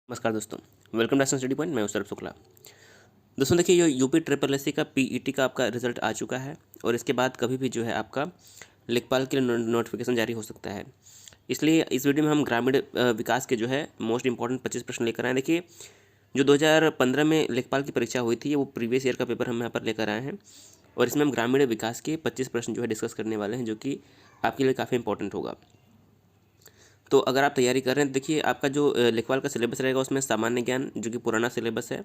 नमस्कार दोस्तों, welcome to study point. मैं हूं सौरभ शुक्ला। दोस्तों देखिए, ये यूपी ट्रिपल एससी का पीईटी का आपका रिजल्ट आ चुका है और इसके बाद कभी भी जो है आपका लेखपाल के लिए नोटिफिकेशन जारी हो सकता है। इसलिए इस वीडियो में हम ग्रामीण विकास के जो है मोस्ट इंपॉर्टेंट 25 प्रश्न लेकर आए। देखिए, जो 2015 में लेखपाल की परीक्षा हुई थी वो प्रीवियस ईयर का पेपर हम यहाँ पर लेकर आए हैं और इसमें हम ग्रामीण विकास के 25 प्रश्न जो है डिस्कस करने वाले हैं, जो कि आपके लिए काफ़ी इंपॉर्टेंट होगा। तो अगर आप तैयारी कर रहे हैं तो देखिए, आपका जो लेखपाल का सिलेबस रहेगा उसमें सामान्य ज्ञान, जो कि पुराना सिलेबस है,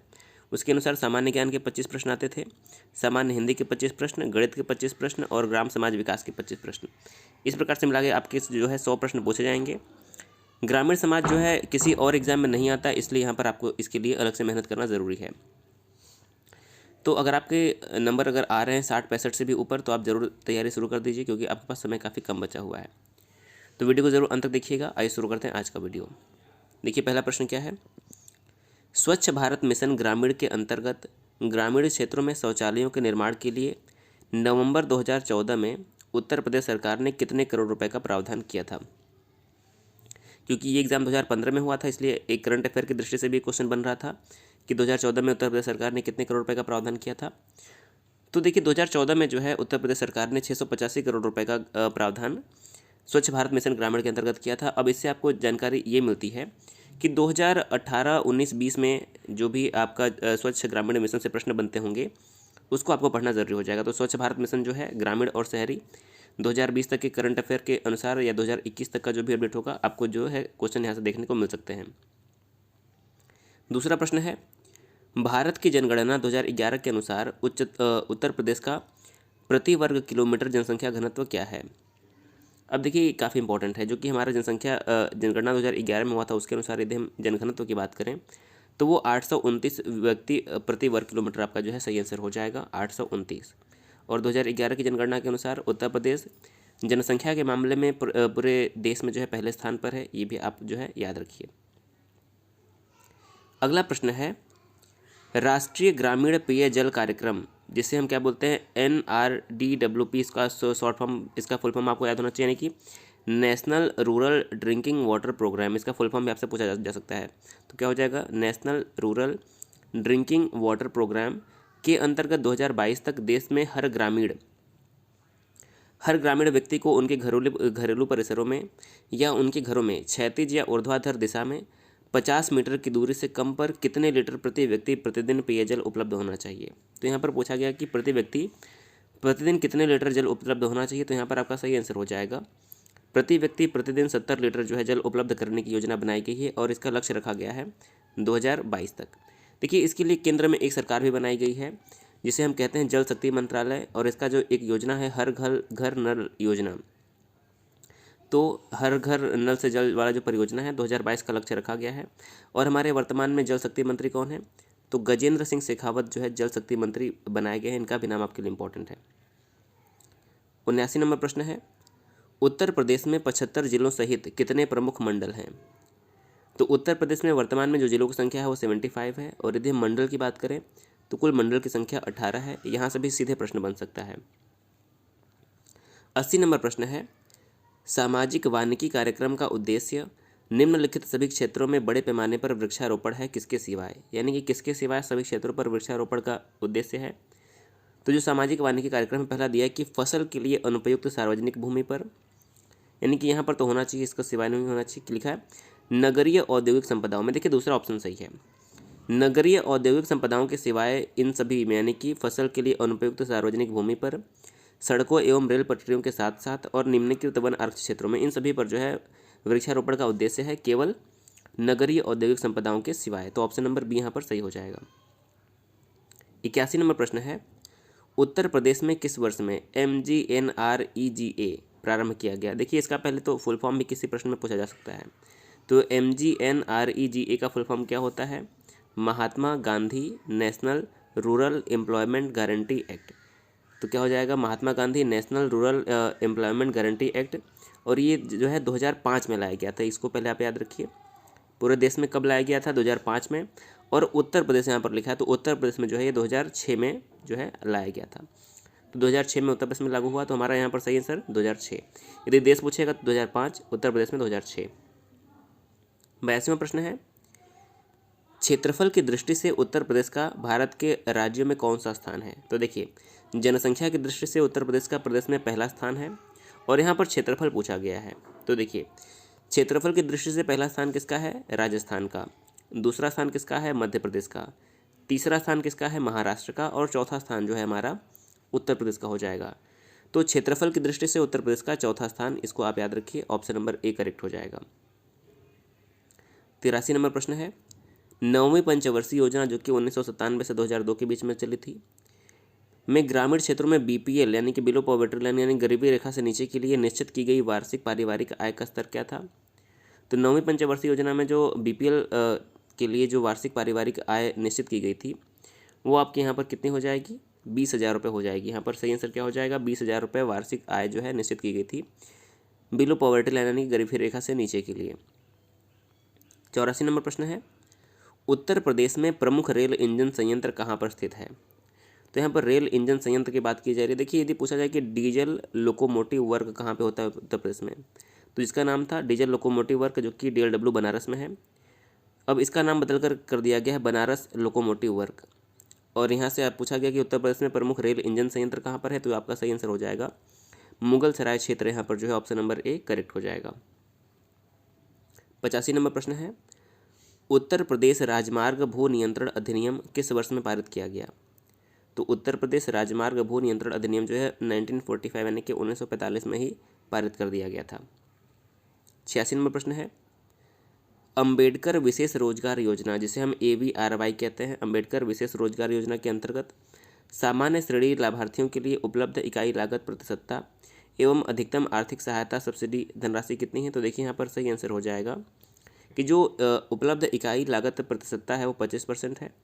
उसके अनुसार सामान्य ज्ञान के 25 प्रश्न आते थे, सामान्य हिंदी के 25 प्रश्न, गणित के 25 प्रश्न और ग्राम समाज विकास के 25 प्रश्न। इस प्रकार से मिला के आपके जो है 100 प्रश्न पूछे जाएंगे। ग्रामीण समाज जो है किसी और एग्जाम में नहीं आता, इसलिए यहाँ पर आपको इसके लिए अलग से मेहनत करना ज़रूरी है। तो अगर आपके नंबर अगर आ रहे हैं 60-65 से भी ऊपर, तो आप ज़रूर तैयारी शुरू कर दीजिए, क्योंकि आपके पास समय काफ़ी कम बचा हुआ है। तो वीडियो को जरूर अंत तक देखिएगा। आइए शुरू करते हैं आज का वीडियो। देखिए, पहला प्रश्न क्या है। स्वच्छ भारत मिशन ग्रामीण के अंतर्गत ग्रामीण क्षेत्रों में शौचालयों के निर्माण के लिए नवंबर 2014 में उत्तर प्रदेश सरकार ने कितने करोड़ रुपए का प्रावधान किया था। क्योंकि ये एग्जाम 2015 में हुआ था, इसलिए एक करंट अफेयर की दृष्टि से भी क्वेश्चन बन रहा था कि 2014 में उत्तर प्रदेश सरकार ने कितने करोड़ रुपए का प्रावधान किया था। तो देखिए, 2014 में जो है उत्तर प्रदेश सरकार ने 685 करोड़ रुपए का प्रावधान स्वच्छ भारत मिशन ग्रामीण के अंतर्गत किया था। अब इससे आपको जानकारी ये मिलती है कि 2018, 19, 20 में जो भी आपका स्वच्छ ग्रामीण मिशन से प्रश्न बनते होंगे उसको आपको पढ़ना जरूरी हो जाएगा। तो स्वच्छ भारत मिशन जो है ग्रामीण और शहरी 2020 तक के करंट अफेयर के अनुसार या 2021 तक का जो भी अपडेट होगा, आपको जो है क्वेश्चन यहाँ से देखने को मिल सकते हैं। दूसरा प्रश्न है, भारत की जनगणना 2011 के अनुसार उत्तर प्रदेश का प्रति वर्ग किलोमीटर जनसंख्या घनत्व क्या है। अब देखिए, काफ़ी इंपॉर्टेंट है, जो कि हमारा जनगणना 2011 में हुआ था, उसके अनुसार यदि हम जनघनत्व की बात करें तो वो 829 व्यक्ति प्रति वर्ग किलोमीटर आपका जो है सही आंसर हो जाएगा, 829। और 2011 की जनगणना के अनुसार उत्तर प्रदेश जनसंख्या के मामले में पूरे देश में जो है पहले स्थान पर है। ये भी आप जो है याद रखिए। अगला प्रश्न है, राष्ट्रीय ग्रामीण पेयजल कार्यक्रम, जिसे हम क्या बोलते हैं, NRDWP, इसका शॉर्ट फॉर्म, इसका फुल फॉर्म आपको याद होना चाहिए, यानी कि national rural drinking water program. इसका फुल फॉर्म भी आपसे पूछा जा सकता है। तो क्या हो जाएगा, national rural drinking water program के अंतर्गत 2022 तक देश में हर ग्रामीण व्यक्ति को उनके घरेलू परिसरों में या उनके घरों में क्षैतिज या ऊर्ध्वाधर दिशा में 50 मीटर की दूरी से कम पर कितने लीटर प्रति व्यक्ति प्रतिदिन पेयजल उपलब्ध होना चाहिए। तो यहाँ पर पूछा गया कि प्रति व्यक्ति प्रतिदिन कितने लीटर जल उपलब्ध होना चाहिए। तो यहाँ पर आपका सही आंसर हो जाएगा, प्रति व्यक्ति प्रतिदिन 70 लीटर जो है जल उपलब्ध करने की योजना बनाई गई है और इसका लक्ष्य रखा गया है 2022 तक। देखिए, इसके लिए केंद्र में एक सरकार भी बनाई गई है, जिसे हम कहते हैं जल शक्ति मंत्रालय, और इसका जो एक योजना है हर घर नल योजना। तो हर घर नल से जल वाला जो परियोजना है 2022 का लक्ष्य रखा गया है। और हमारे वर्तमान में जल शक्ति मंत्री कौन है, तो गजेंद्र सिंह शेखावत जो है जल शक्ति मंत्री बनाए गए हैं। इनका भी नाम आपके लिए इंपॉर्टेंट है। 79 नंबर प्रश्न है, उत्तर प्रदेश में 75 जिलों सहित कितने प्रमुख मंडल हैं। तो उत्तर प्रदेश में वर्तमान में जो जिलों की संख्या है वो 75 है, और यदि हम मंडल की बात करें तो कुल मंडल की संख्या 18 है। यहाँ से भी सीधे प्रश्न बन सकता है। 80 नंबर प्रश्न है, सामाजिक वानिकी कार्यक्रम का उद्देश्य निम्नलिखित सभी क्षेत्रों में बड़े पैमाने पर वृक्षारोपण है, किसके सिवाय, यानी कि किसके सिवाय सभी क्षेत्रों पर वृक्षारोपण का उद्देश्य है। तो जो सामाजिक वानिकी कार्यक्रम पहला दिया है कि फसल के लिए अनुपयुक्त सार्वजनिक भूमि पर, यानी कि यहाँ पर तो होना चाहिए, इसका सिवाय नहीं होना चाहिए, लिखा है नगरीय औद्योगिक संपदाओं में। देखिए, दूसरा ऑप्शन सही है, नगरीय औद्योगिक संपदाओं के सिवाय इन सभी में, यानी कि फसल के लिए अनुपयुक्त सार्वजनिक भूमि पर, सड़कों एवं रेल पटरियों के साथ साथ और निम्नलिखित वन आरक्षित क्षेत्रों में, इन सभी पर जो है वृक्षारोपण का उद्देश्य है, केवल नगरीय औद्योगिक संपदाओं के सिवाय। तो ऑप्शन नंबर बी यहाँ पर सही हो जाएगा। 81 नंबर प्रश्न है, उत्तर प्रदेश में किस वर्ष में MGNREGA प्रारंभ किया गया। देखिए, इसका पहले तो फुल फॉर्म भी किसी प्रश्न में पूछा जा सकता है। तो MGNREGA का फुल फॉर्म क्या होता है, Mahatma Gandhi national rural employment guarantee act. तो क्या हो जाएगा, Mahatma Gandhi national rural employment guarantee act. और ये जो है 2005 में लाया गया था। इसको पहले आप याद रखिए, पूरे देश में कब लाया गया था, 2005 में। और उत्तर प्रदेश यहाँ पर लिखा है, तो उत्तर प्रदेश में जो है ये 2006 में जो है लाया गया था। तो 2006 में उत्तर प्रदेश में लागू हुआ, तो हमारा यहाँ पर सही आंसर 2006। यदि देश पूछेगा तो 2005, उत्तर प्रदेश में 2006। 82वां प्रश्न है, क्षेत्रफल की दृष्टि से उत्तर प्रदेश का भारत के राज्यों में कौन सा स्थान है? तो देखिए, जनसंख्या की दृष्टि से उत्तर प्रदेश का प्रदेश में पहला स्थान है और यहाँ पर क्षेत्रफल पूछा गया है। तो देखिए, क्षेत्रफल की दृष्टि से पहला स्थान किसका है? राजस्थान का। दूसरा स्थान किसका है? मध्य प्रदेश का। तीसरा स्थान किसका है? महाराष्ट्र का। और चौथा स्थान जो है हमारा उत्तर प्रदेश का हो जाएगा। तो क्षेत्रफल की दृष्टि से उत्तर प्रदेश का चौथा स्थान, इसको आप याद रखिए, ऑप्शन नंबर ए करेक्ट हो जाएगा। 83 नंबर प्रश्न है, 9वीं पंचवर्षीय योजना जो कि 1997 से 2002 के बीच में चली थी, में ग्रामीण क्षेत्रों में बीपीएल यानी कि बिलो पॉवर्टी लाइन यानी गरीबी रेखा से नीचे के लिए निश्चित की गई वार्षिक पारिवारिक आय का स्तर क्या था? तो 9वीं पंचवर्षीय योजना में जो बीपीएल के लिए जो वार्षिक पारिवारिक आय निश्चित की गई थी वो आपके यहाँ पर कितनी हो जाएगी? 20,000 रुपये हो जाएगी। यहाँ पर सही आंसर क्या हो जाएगा? 20,000 रुपये वार्षिक आय जो है निश्चित की गई थी बिलो पॉवर्टी लाइन यानी गरीबी रेखा से नीचे के लिए। 84 नंबर प्रश्न है, उत्तर प्रदेश में प्रमुख रेल इंजन संयंत्र कहाँ पर स्थित है? तो यहाँ पर रेल इंजन संयंत्र की बात की जा रही है। देखिए, यदि पूछा जाए कि डीजल लोकोमोटिव वर्क कहाँ पे होता है उत्तर प्रदेश में, तो इसका नाम था डीजल लोकोमोटिव वर्क जो कि DLW बनारस में है। अब इसका नाम बदल कर दिया गया है बनारस लोकोमोटिव वर्क। और यहाँ से आप पूछा गया कि उत्तर प्रदेश में प्रमुख रेल इंजन संयंत्र कहाँ पर है, तो आपका सही आंसर हो जाएगा मुगल सराय क्षेत्र, यहाँ पर जो है ऑप्शन नंबर ए करेक्ट हो जाएगा। 85 नंबर प्रश्न है, उत्तर प्रदेश राजमार्ग भू नियंत्रण अधिनियम किस वर्ष में पारित किया गया? तो उत्तर प्रदेश राजमार्ग भू नियंत्रण अधिनियम जो है 1945 यानी कि 1945 में ही पारित कर दिया गया था। 86 नंबर प्रश्न है, अंबेडकर विशेष रोजगार योजना जिसे हम AVRY कहते हैं, अंबेडकर विशेष रोजगार योजना के अंतर्गत सामान्य श्रेणी लाभार्थियों के लिए उपलब्ध इकाई लागत प्रतिशतता एवं अधिकतम आर्थिक सहायता सब्सिडी धनराशि कितनी है? तो देखिए, यहाँ पर सही आंसर हो जाएगा कि जो उपलब्ध इकाई लागत प्रतिशतता है वो 25% है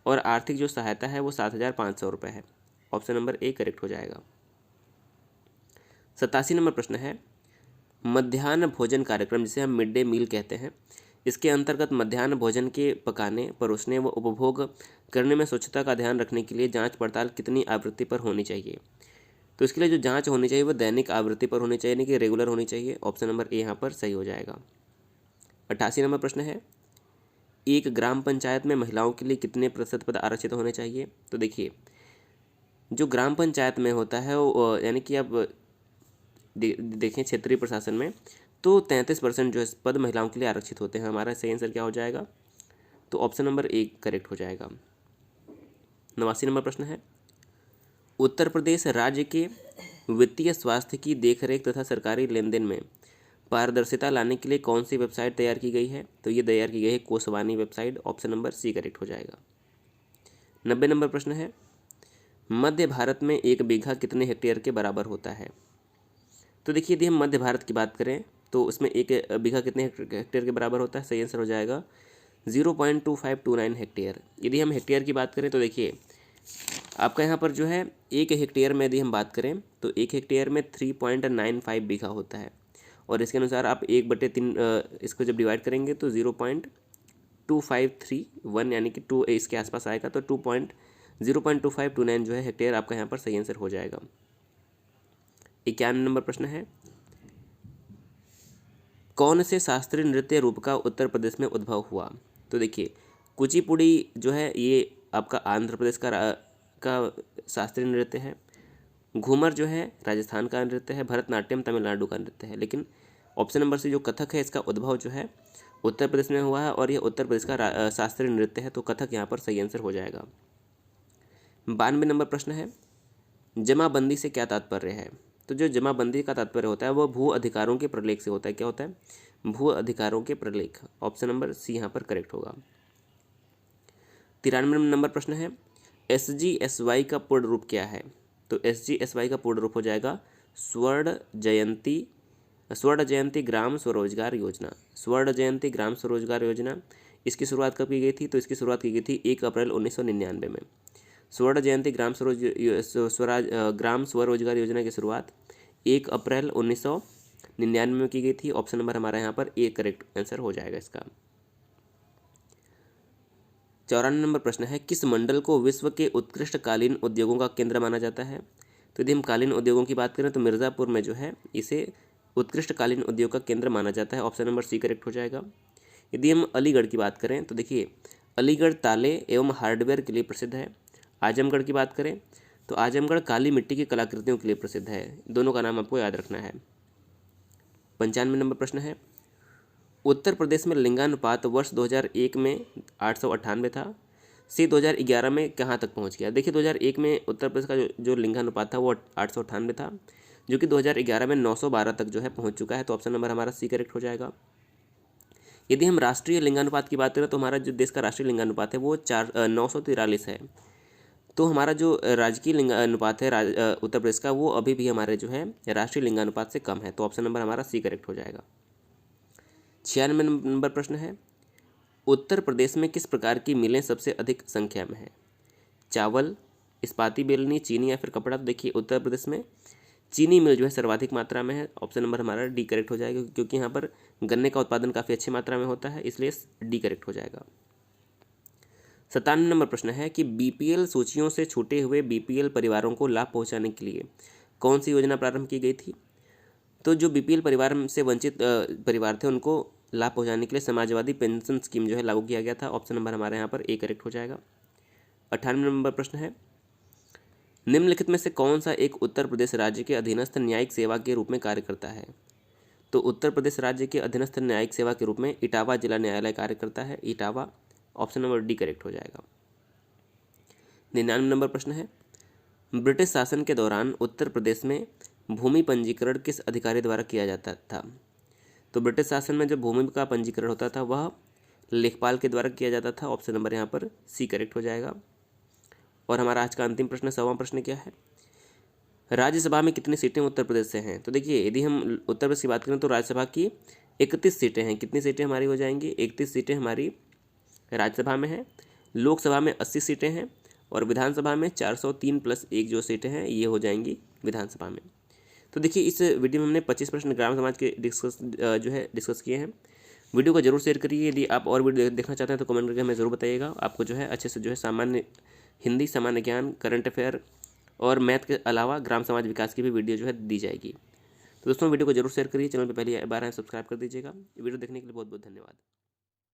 और आर्थिक जो सहायता है वो 7,500 रुपये है। ऑप्शन नंबर ए करेक्ट हो जाएगा। 87 नंबर प्रश्न है, मध्याह्न भोजन कार्यक्रम जिसे हम मिड डे मील कहते हैं, इसके अंतर्गत मध्याह्न भोजन के पकाने, परोसने व उपभोग करने में स्वच्छता का ध्यान रखने के लिए जांच पड़ताल कितनी आवृत्ति पर होनी चाहिए? तो इसके लिए जो जांच होनी चाहिए वो दैनिक आवृत्ति पर होनी चाहिए, यानी कि रेगुलर होनी चाहिए। ऑप्शन नंबर ए यहाँ पर सही हो जाएगा। 88 नंबर प्रश्न है, एक ग्राम पंचायत में महिलाओं के लिए कितने प्रतिशत पद आरक्षित होने चाहिए? तो देखिए, जो ग्राम पंचायत में होता है वो यानी कि आप देखें क्षेत्रीय प्रशासन में तो 33% जो है पद महिलाओं के लिए आरक्षित होते हैं। हमारा सही आंसर क्या हो जाएगा? तो ऑप्शन नंबर ए करेक्ट हो जाएगा। 89 नंबर प्रश्न है, उत्तर प्रदेश राज्य के वित्तीय स्वास्थ्य की देखरेख तथा सरकारी लेन देन में पारदर्शिता लाने के लिए कौन सी वेबसाइट तैयार की गई है? तो ये तैयार की गई है कोसवानी website. Option number C correct हो जाएगा। 90 नंबर प्रश्न है, मध्य भारत में 1 बीघा कितने हेक्टेयर के बराबर होता है? तो देखिए, यदि हम मध्य भारत की बात करें तो उसमें 1 बीघा कितने हेक्टेयर के बराबर होता है? सही आंसर हो जाएगा 0.2529 हेक्टेयर। यदि हम हेक्टेयर की बात करें तो देखिए, आपका यहाँ पर जो है 1 हेक्टेयर में यदि हम बात करें तो 1 हेक्टेयर में 3.95 बीघा होता है और इसके अनुसार आप 1/3 इसको जब डिवाइड करेंगे तो 0.2531 यानी कि 2 इसके आसपास आएगा, तो 0.2529 जो है हेक्टेयर आपका यहाँ पर सही आंसर हो जाएगा। 91 नंबर प्रश्न है, कौन से शास्त्रीय नृत्य रूप का उत्तर प्रदेश में उद्भव हुआ? तो देखिए, कुचिपुड़ी जो है ये आपका आंध्र प्रदेश का शास्त्रीय नृत्य है। घूमर जो है राजस्थान का नृत्य है। भरतनाट्यम तमिलनाडु का नृत्य है। लेकिन ऑप्शन नंबर से जो कथक है इसका उद्भव जो है उत्तर प्रदेश में हुआ है और ये उत्तर प्रदेश का शास्त्रीय नृत्य है, तो कथक यहाँ पर सही आंसर हो जाएगा। 92 नंबर प्रश्न है, जमाबंदी से क्या तात्पर्य है? तो जो जमाबंदी का तात्पर्य होता है वो भू अधिकारों के प्रलेख से होता है। क्या होता है? भू अधिकारों के प्रलेख। ऑप्शन नंबर सी यहाँ पर करेक्ट होगा। 93 नंबर प्रश्न है, SGSY का पूर्ण रूप क्या है? तो SGSY का पूर्ण रूप हो जाएगा स्वर्ण जयंती ग्राम स्वरोजगार योजना। स्वर्ण जयंती ग्राम स्वरोजगार योजना, इसकी शुरुआत कब की गई थी? तो इसकी शुरुआत की गई थी 1 अप्रैल 1999 में। स्वर्ण जयंती ग्राम स्वरोजगार योजना की शुरुआत 1 अप्रैल 1999 में की गई थी। ऑप्शन नंबर हमारा यहाँ पर ए करेक्ट आंसर हो जाएगा इसका। 94 नंबर प्रश्न है, किस मंडल को विश्व के उत्कृष्ट कालीन उद्योगों का केंद्र माना जाता है? तो यदि हम कालीन उद्योगों की बात करें तो मिर्ज़ापुर में जो है इसे उत्कृष्ट कालीन उद्योग का केंद्र माना जाता है। ऑप्शन नंबर सी करेक्ट हो जाएगा। यदि हम अलीगढ़ की बात करें तो देखिए, अलीगढ़ ताले एवं हार्डवेयर के लिए प्रसिद्ध है। आजमगढ़ की बात करें तो आजमगढ़ काली मिट्टी की कलाकृतियों के लिए प्रसिद्ध है। दोनों का नाम आपको याद रखना है। 95 नंबर प्रश्न है, उत्तर प्रदेश में लिंगानुपात वर्ष 2001 में 898 था, से 2011 में कहाँ तक पहुँच गया। देखिए 2001 में उत्तर प्रदेश का जो लिंगानुपात था वो 898 था, जो कि 2011 में 912 तक जो है पहुँच चुका है। तो ऑप्शन नंबर हमारा सी करेक्ट हो जाएगा। यदि हम राष्ट्रीय लिंगानुपात की बात करें तो हमारा जो देश का राष्ट्रीय लिंगानुपात है वो 943 है। तो हमारा जो राजकीय लिंगानुपात है उत्तर प्रदेश का, वो अभी भी हमारे जो है राष्ट्रीय लिंगानुपात से कम है। तो ऑप्शन नंबर हमारा सी करेक्ट हो जाएगा। 96 नंबर प्रश्न है, उत्तर प्रदेश में किस प्रकार की मिलें सबसे अधिक संख्या में है। चावल, इस्पाती बेलनी, चीनी या फिर कपड़ा। तो देखिए उत्तर प्रदेश में चीनी मिल जो है सर्वाधिक मात्रा में है। ऑप्शन नंबर हमारा डी करेक्ट हो जाएगा, क्योंकि यहाँ पर गन्ने का उत्पादन काफ़ी अच्छी मात्रा में होता है, इसलिए डी करेक्ट हो जाएगा। 97 नंबर प्रश्न है कि बीपीएल सूचियों से छूटे हुए बीपीएल परिवारों को लाभ पहुंचाने के लिए कौन सी योजना प्रारंभ की गई थी। तो जो बीपीएल परिवार से वंचित परिवार थे उनको लाभ पहुंचाने के लिए समाजवादी पेंशन स्कीम जो है लागू किया गया था। ऑप्शन नंबर हमारे यहाँ पर ए करेक्ट हो जाएगा। 98 नंबर प्रश्न है, निम्नलिखित में से कौन सा एक उत्तर प्रदेश राज्य के अधीनस्थ न्यायिक सेवा के रूप में कार्य करता है। तो उत्तर प्रदेश राज्य के अधीनस्थ न्यायिक सेवा के रूप में इटावा जिला न्यायालय कार्य करता है। Etawah, option number D correct हो जाएगा। 99 नंबर प्रश्न है, ब्रिटिश शासन के दौरान उत्तर प्रदेश में भूमि पंजीकरण किस अधिकारी द्वारा किया जाता था। तो ब्रिटिश शासन में जब भूमि का पंजीकरण होता था वह लेखपाल के द्वारा किया जाता था। ऑप्शन नंबर यहाँ पर सी करेक्ट हो जाएगा। और हमारा आज का अंतिम प्रश्न, 100वां प्रश्न क्या है, राज्यसभा में कितनी सीटें उत्तर प्रदेश से हैं। तो देखिए यदि हम उत्तर प्रदेश की बात करें तो राज्यसभा की 31 सीटें हैं। कितनी सीटें हमारी हो जाएंगी, 31 सीटें हमारी राज्यसभा में है। लोकसभा में 80 सीटें हैं और विधानसभा में 403 + 1 जो सीटें हैं ये हो जाएंगी विधानसभा में। तो देखिए इस वीडियो में हमने 25 प्रश्न ग्राम समाज के डिस्कस किए हैं। वीडियो को जरूर शेयर करिए। यदि आप और वीडियो देखना चाहते हैं तो कमेंट करके हमें ज़रूर बताइएगा। आपको जो है अच्छे से जो है सामान्य हिंदी, सामान्य ज्ञान, करंट अफेयर और मैथ के अलावा ग्राम समाज विकास की भी वीडियो जो है दी जाएगी। तो दोस्तों वीडियो को जरूर शेयर करिए। चैनल पर पहली बार आए सब्सक्राइब कर दीजिएगा। वीडियो देखने के लिए बहुत बहुत धन्यवाद।